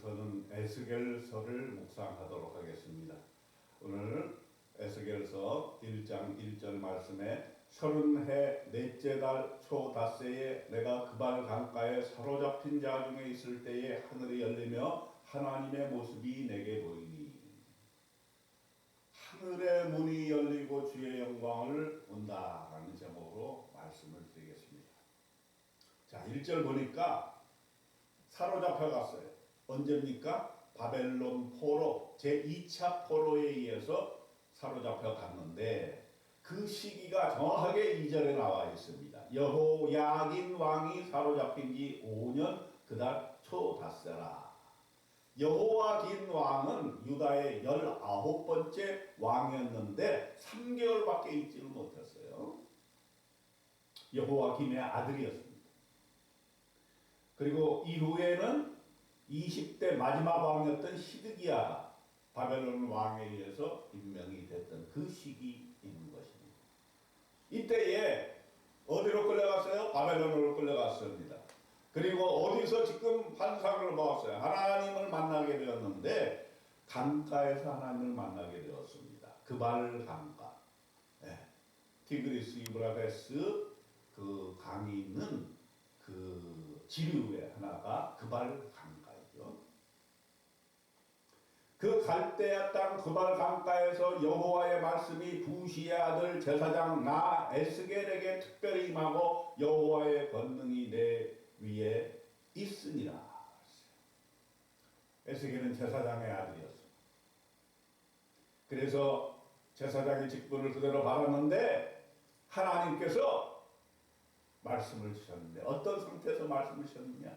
오늘부터는 에스겔서를 묵상하도록 하겠습니다. 오늘 에스겔서 1장 1절 말씀에 30해 넷째 달 초 닷새에 내가 그발 강가에 사로잡힌 자 중에 있을 때에 하늘이 열리며 하나님의 모습이 내게 보이니 하늘의 문이 열리고 주의 영광을 본다라는 제목으로 말씀을 드리겠습니다. 자, 1절 보니까 사로잡혀 갔어요. 언제입니까? 바벨론 포로, 제2차 포로에 의해서 사로잡혀 갔는데 그 시기가 정확하게 2절에 나와 있습니다. 여호야긴 왕이 사로잡힌 지 5년 그달 초 닷새라. 여호야긴 왕은 유다의 19번째 왕이었는데 3개월밖에 있지를 못했어요. 여호야김의 아들이었습니다. 그리고 이후에는 20대 마지막 왕이었던 시드기야가 바벨론 왕에 의해서 임명이 됐던 그 시기인 것입니다. 이때에 어디로 끌려갔어요? 바벨론으로 끌려갔습니다. 그리고 어디서 지금 환상을 보았어요? 하나님을 만나게 되었는데 강가에서 하나님을 만나게 되었습니다. 그발 강가. 네. 티그리스 유브라데스 그 강이 있는 그 지류의 하나가 그발 강가이죠. 그 갈대아 땅 그발 강가에서 여호와의 말씀이 부시의 아들 제사장 나 에스겔에게 특별히 임하고 여호와의 권능이 내 위에 있으니라. 에스겔은 제사장의 아들이었습니다. 그래서 제사장의 직분을 그대로 받았는데 하나님께서 말씀을 주셨는데 어떤 상태에서 말씀을 주셨느냐?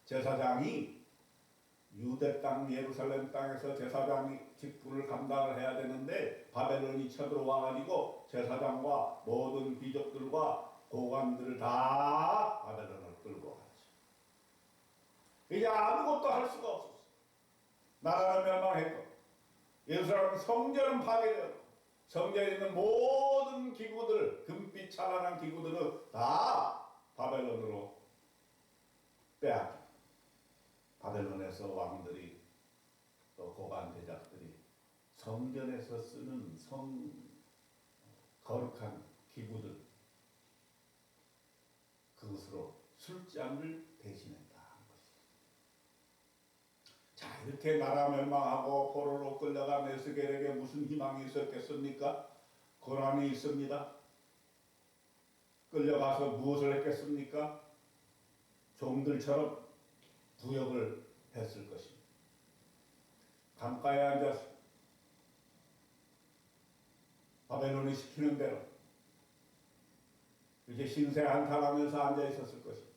제사장이 유대 땅 예루살렘 땅에서 제사장이 직분을 감당을 해야 되는데 바벨론이 쳐들어와가지고 제사장과 모든 귀족들과 고관들을 다 바벨론을 끌고 갔죠. 이제 아무것도 할 수가 없었어. 나라는 멸망했고 예루살렘 성전은 파괴되었고 성전에 있는 모든 기구들, 금빛 찬란한 기구들은 다 바벨론으로 빼앗겨. 바벨론에서 왕들이 또 고관 대작들이 성전에서 쓰는 거룩한 기구들 그것으로 술잔을 대신했다 하는 것입니다. 자, 이렇게 나라 멸망하고 포로로 끌려간 에스겔에게 무슨 희망이 있었겠습니까? 고난이 있습니다. 끌려가서 무엇을 했겠습니까? 종들처럼 부역을 했을 것입니다. 강가에 앉아서 바벨론이 시키는 대로 이렇게 신세 한탄하면서 앉아 있었을 것입니다.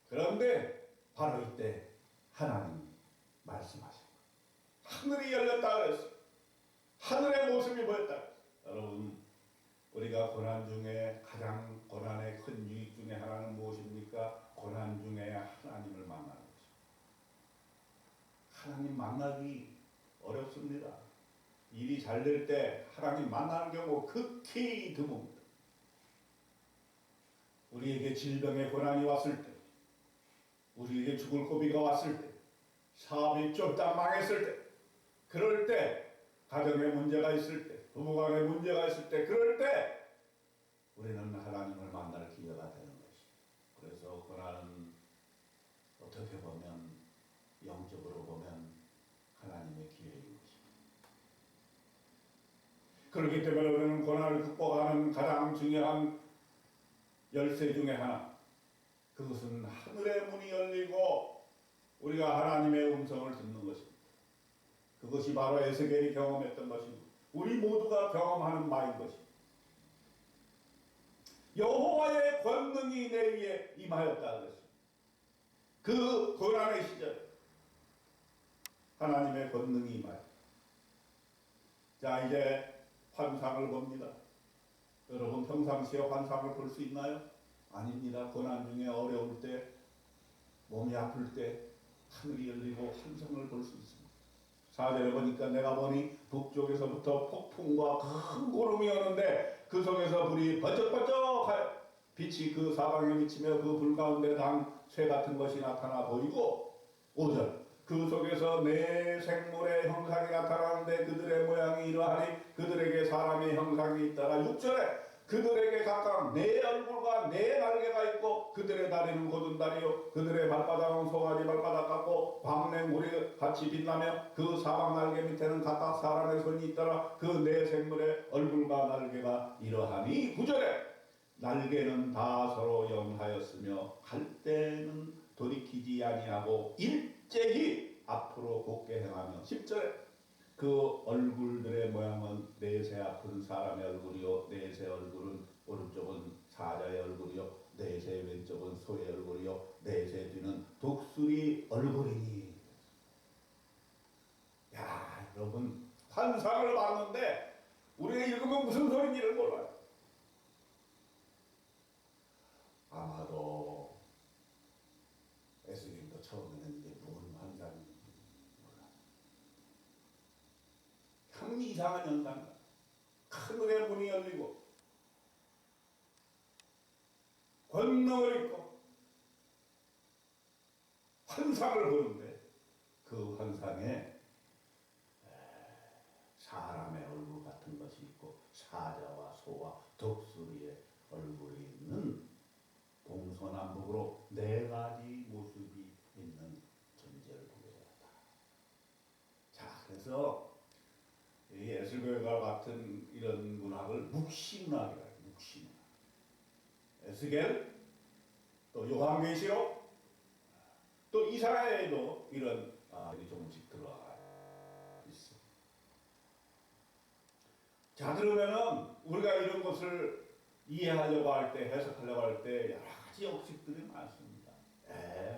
그런데 바로 이때 하나님이 말씀하신 거예요. 하늘이 열렸다 그랬어요. 하늘의 모습이 보였다 그랬어요. 여러분, 우리가 고난 중에 가장 고난의 큰 유익 중에 하나는 무엇입니까? 고난 중에 하나님을 만나는 것입니다. 하나님 만나기 어렵습니다. 일이 잘 될 때 하나님 만나는 경우 극히 드뭅니다. 우리에게 질병의 고난이 왔을 때, 우리에게 죽을 고비가 왔을 때, 사업이 쫓다 망했을 때, 그럴 때, 가정에 문제가 있을 때, 부부간에 문제가 있을 때, 그럴 때 우리는 하나님을 만날 기회가 되는 것입니다. 그래서 고난은 어떻게 보면 영적으로 보면 하나님의 기회인 것입니다. 그렇기 때문에 우리는 고난을 극복하는 가장 중요한 열쇠 중에 하나, 그것은 하늘의 문이 열리고 우리가 하나님의 음성을 듣는 것입니다. 그것이 바로 에스겔이 경험했던 것입니다. 우리 모두가 경험하는 바인 것입니다. 여호와의 권능이 내 위에 임하였다 그랬습니다. 그 고난의 시절 하나님의 권능이 임하였다. 자, 이제 환상을 봅니다. 여러분 평상시에 환상을 볼 수 있나요? 아닙니다. 고난 중에 어려울 때, 몸이 아플 때 하늘이 열리고 환상을 볼 수 있습니다. 4절에 보니까 내가 보니 북쪽에서부터 폭풍과 큰 구름이 오는데 그 속에서 불이 번쩍번쩍하여 빛이 그 사방에 비치며 그 불 가운데 당 쇠 같은 것이 나타나 보이고 5절 그 속에서 내 생물의 형상이 나타나는데 그들의 모양이 이러하니 그들에게 사람의 형상이 있다가 6절에 그들에게 각각 네 얼굴과 네 날개가 있고 그들의 다리는 곧은 다리요 그들의 발바닥은 송아지 발바닥 같고 광맹우리 같이 빛나며 그 사방 날개 밑에는 각각 사람의 손이 있더라. 그 네 생물의 얼굴과 날개가 이러하니 9절에 날개는 다 서로 영하였으며 갈 때는 돌이키지 아니하고 일제히 앞으로 곧게 행하며 10절에 그 얼굴들의 모양은 넷의 앞은 사람의 얼굴이요 넷의 얼굴은 오른쪽은 사자의 얼굴이요 넷의 왼쪽은 소의 얼굴이요 넷의 뒤는 독수리 얼굴이니. 야 여러분 환상을 봤는데 우리가 읽으면 무슨 소리인지를 몰라요. 아마도 예수님도 처음에는 이게 무슨 환상인지 참 이상한 현상. 하늘의 문이 열리고 권능을 입고 환상을 보는데 그 환상에 사람의 얼굴 같은 것이 있고 사자와 소와 독수리의 얼굴이 있는 동서남북으로 네 가지 모습이 있는 존재를 보게 되었다. 자, 그래서 이 에스겔과 같은 이런 문학을 묵시문학이라 해요. 묵시문학. 에스겔, 또 요한계시록, 또 이사야에도 이런 조금씩 들어가 있어. 자, 그러면은 우리가 이런 것을 이해하려고 할 때, 해석하려고 할 때 여러 가지 억식들이 많습니다.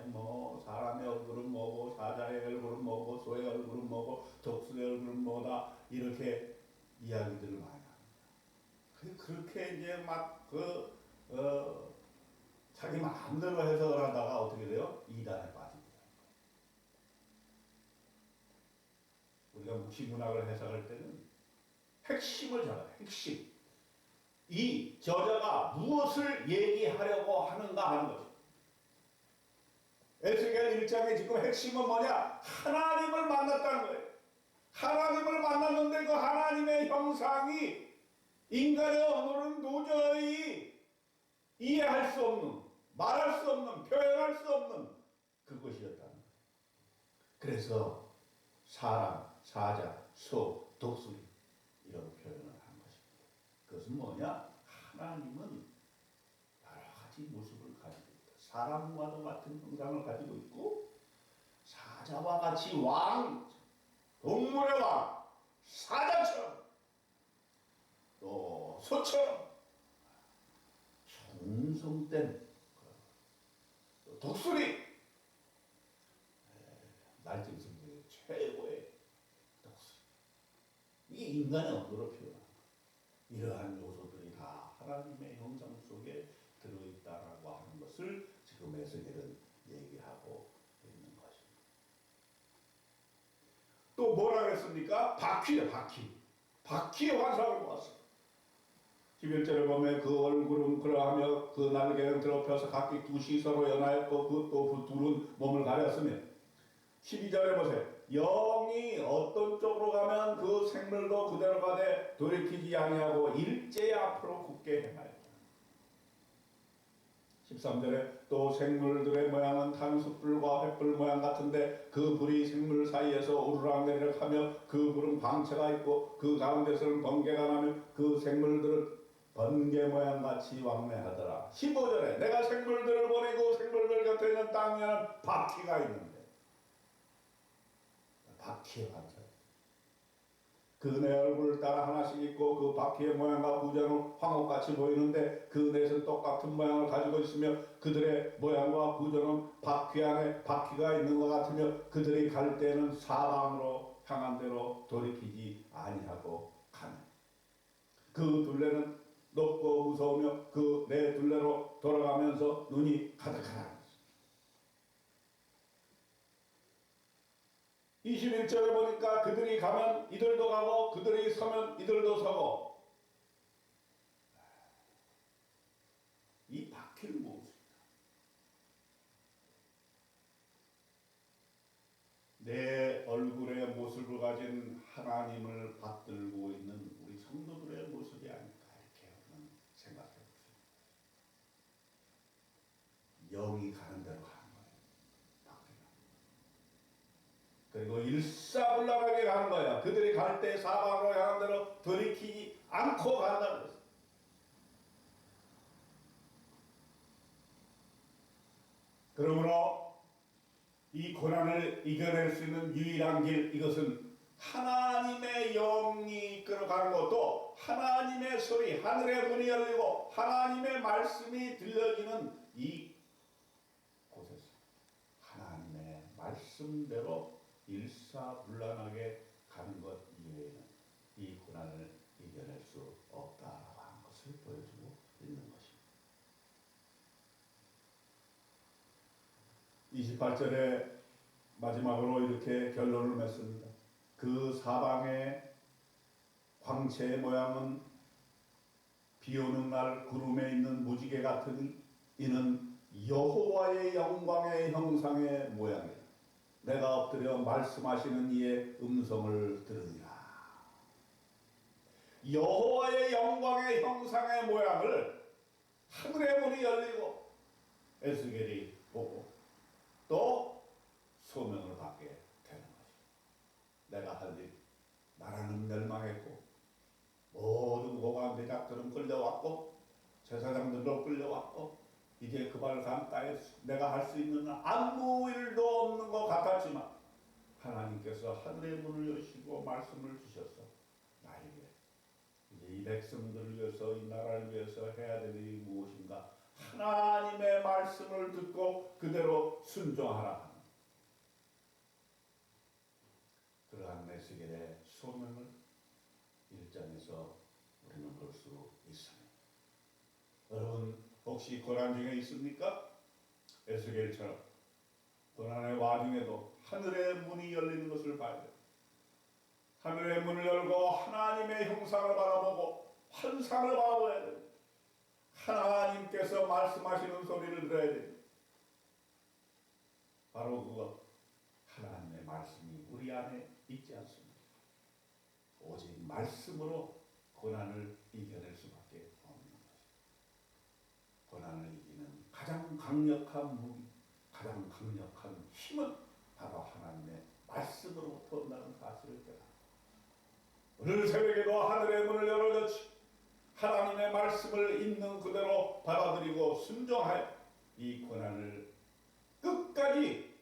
뭐 사람의 얼굴은 뭐고 사자의 얼굴은 뭐고 소의 얼굴은 뭐고 독수리의 얼굴은 뭐다 이렇게 이야기들을 많이 합니다. 그렇게 이제 막 자기 마음대로 해석을 하다가 어떻게 돼요? 이단에 빠집니다. 우리가 묵시문학을 해석할 때는 핵심을 잡아요. 핵심. 이 저자가 무엇을 얘기하려고 하는가 하는 거죠. 에스겔 1장의 지금 핵심은 뭐냐? 하나님을 만났다는 거예요. 하나님을 만났는데 그 하나님의 형상이 인간의 언어는 도저히 이해할 수 없는, 말할 수 없는, 표현할 수 없는 그것이었다는 거예요. 그래서 사람, 사자, 소, 독수리 이런 표현을 한 것입니다. 그것은 뭐냐? 하나님은 여러 가지 모습을 가지고 있다. 사람과도 같은 형상을 가지고 있고 사자와 같이 왕, 동물의 왕, 사자처럼 또 소처럼 충성된 독수리, 날짐승 중에 최고의 독수리. 이게 인간의 언어로 표현합니다. 이러한 요소들이 다 하나님의 형상 속에 들어있다라고 하는 것을 지금 에스겔은 얘기하고 있는 것입니다. 또 뭐라 그랬습니까? 바퀴요, 바퀴. 바퀴의 환상을 보았어요. 11절에 보면 그 얼굴은 그러하며 그 날개는 드러펴서 각기 두 시서로 연하였고 그 또 둘은 몸을 가렸으며 12절에 보세요. 영이 어떤 쪽으로 가면 그 생물도 그대로 가되 돌이키지 아니하고 일제히 앞으로 굳게 행하였다. 13절에 또 생물들의 모양은 탄숯불과 횃불 모양 같은데 그 불이 생물 사이에서 오르락내리락 하며 그 불은 광채가 있고 그 가운데서는 번개가 나며 그 생물들은 번개 모양 같이 왕래하더라. 15절에 내가 생물들을 보내고 생물들 곁에 있는 땅에는 바퀴가 있는데 바퀴의 반사. 그 네 얼굴을 따라 하나씩 있고 그 바퀴의 모양과 구조는 황옥같이 보이는데 그 넷은 똑같은 모양을 가지고 있으며 그들의 모양과 구조는 바퀴 안에 바퀴가 있는 것 같으며 그들이 갈 때는 사방으로 향한 대로 돌이키지 아니하고 가는. 그 둘레는 높고 무서우며 그 네 둘레로 돌아가면서 눈이 가득하다. 21절에 보니까 그들이 가면 이들도 가고 그들이 서면 이들도 서고 이 바퀴를 모읍니다. 않고 간다고 했어요. 그러므로 이 고난을 이겨낼 수 있는 유일한 길, 이것은 하나님의 영이 이끌어가는 것도 하나님의 소리, 하늘의 문이 열리고 하나님의 말씀이 들려지는 이 곳에서 하나님의 말씀대로 일사불란하게 가는 것 이외에는 이 고난을 이겨낼 수 없다라고 하는 것을 보여주고 있는 것입니다. 28절에 마지막으로 이렇게 결론을 맺습니다. 그 사방의 광채의 모양은 비 오는 날 구름에 있는 무지개 같으니 이는 여호와의 영광의 형상의 모양이라. 내가 엎드려 말씀하시는 이의 음성을 들으리라. 여호와의 영광의 형상의 모양을 하늘의 문이 열리고 에스겔이 보고 또 소명을 받게 되는 것입니다. 내가 할 일, 나라는 멸망했고 모든 고관 대작들은 끌려왔고 제사장들도 끌려왔고 이제 그 발간 땅에 내가 할 수 있는 아무 일도 없는 것 같았지만 하나님께서 하늘의 문을 여시고 말씀을 주셔서 나에게 이제 이 백성들을 위해서 이 나라를 위해서 해야 될 일이 무엇인가 하나님의 말씀을 듣고 그대로 순종하라 하는 그러한 에스겔의 소명을 1장에서 우리는 볼 수 있습니다. 여러분 혹시 고난 중에 있습니까? 에스겔처럼 고난의 와중에도 하늘의 문이 열리는 것을 봐야 돼요. 하늘의 문을 열고 하나님의 형상을 바라보고 환상을 바라봐야 돼요. 하나님께서 말씀하시는 소리를 들어야 돼요. 바로 그것, 하나님의 말씀이 우리 안에 있지 않습니다. 오직 말씀으로 고난을 이겨낼 수밖에 없는 것입니다. 고난을 이기는 가장 강력한 무기, 가장 강력한 힘은 바로 하나님의 말씀으로부터 온다는 사실을 깨닫고 오늘 새벽에도 하늘의 문을 열어줬지 하나님의 말씀을 있는 그대로 받아들이고 순종하여 이 고난을 끝까지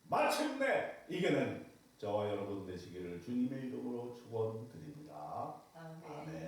마침내 이겨낸 저와 여러분 되시기를 주님의 이름으로 축원드립니다. 아멘. 아멘.